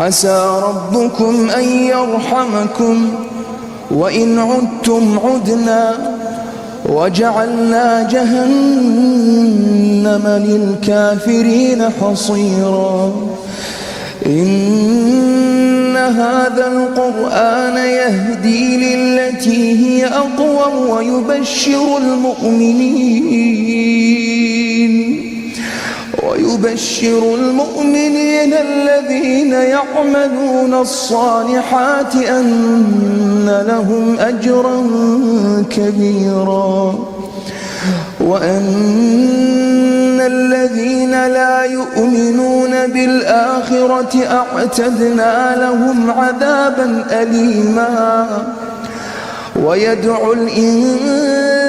عسى ربكم أن يرحمكم وإن عدتم عدنا وجعلنا جهنم للكافرين حصيرا إن هذا القرآن يهدي للتي هي أقوم ويبشر المؤمنين الذين يعملون الصالحات أن لهم أجرا كبيرا وأن الذين لا يؤمنون بالآخرة أعتدنا لهم عذابا أليما ويدعو الإنسان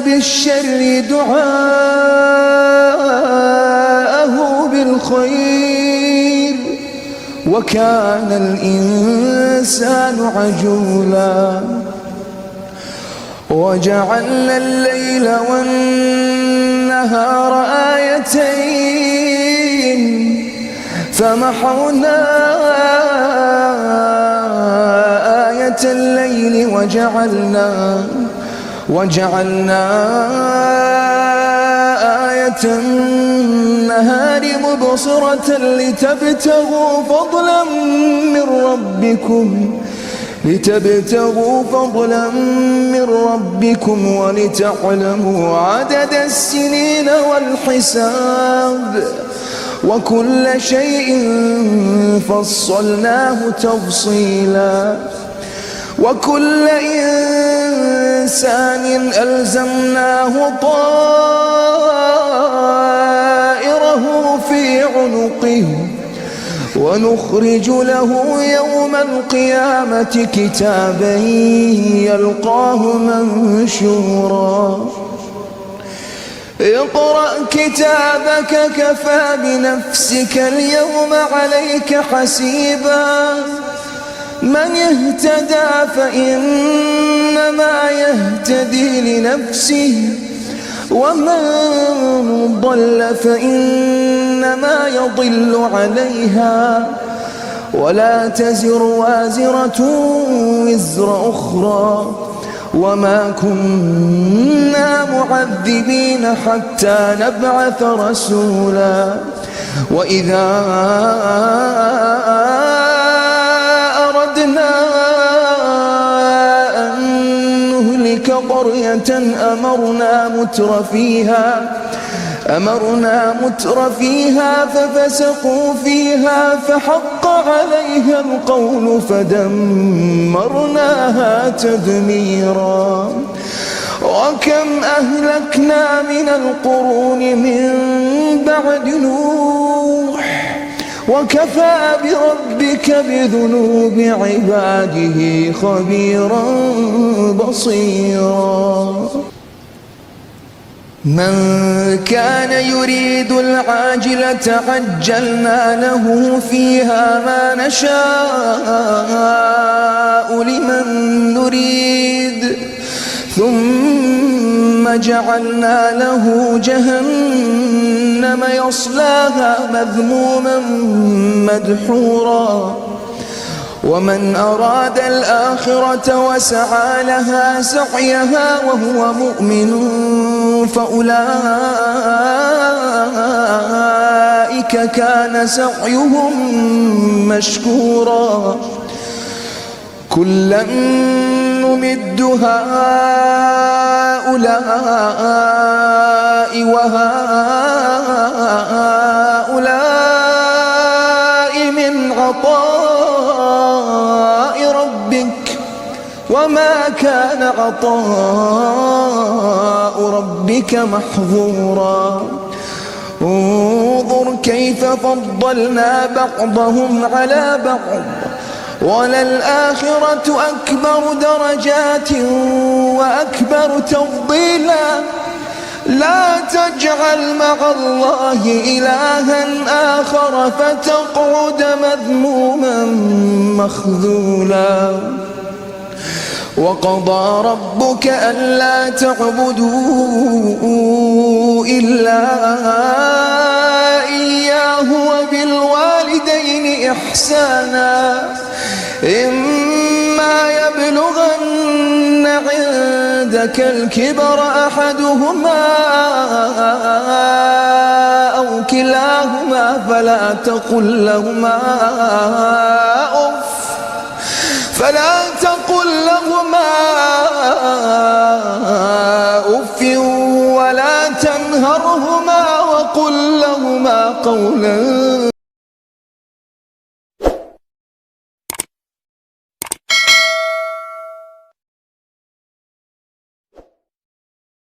بالشر دعاءه بالخير وكان الإنسان عجولا وجعلنا الليل والنهار آيتين فمحونا آية الليل وجعلنا آية النهار مبصرة لتبتغوا فضلا من ربكم ولتعلموا عدد السنين والحساب وكل شيء فصلناه تفصيلا وكل إنسان ألزمناه طائره في عنقه ونخرج له يوم القيامة كتابا يلقاه منشورا اقرأ كتابك كفى بنفسك اليوم عليك حسيبا من يهتدى فإنما يهتدي لنفسه ومن ضل فإنما يضل عليها ولا تزر وازرة وزر أخرى وما كنا معذبين حتى نبعث رسولا وإذا أردنا أن نهلك قرية أمرنا متر فيها ففسقوا فيها فحق عليها القول فدمرناها تدميرا وكم أهلكنا من القرون من بعد نوح وكفى بربك بذنوب عباده خبيرا بصيرا من كان يريد العاجلة عجلنا له فيها ما نشاء لمن نريد ثم جعلنا له جهنم يصلاها مذموما مدحورا ومن أراد الآخرة وسعى لها سعيها وهو مؤمن فأولئك كان سعيهم مشكورا كلا نمد هؤلاء وهؤلاء من عطاء ربك وما كان عطاء ربك محظورا انظر كيف فضلنا بعضهم على بعض وللآخرة أكبر درجات وأكبر تفضيلا لا تجعل مع الله إلها آخر فتقعد مذموما مخذولا وقضى ربك ألا تعبدوا إلا إياه وبالوالدين إحسانا إما يبلغن عندك الكبر أحدهما أو كلاهما فلا تقل لهما أف ولا تنهرهما وقل لهما قولا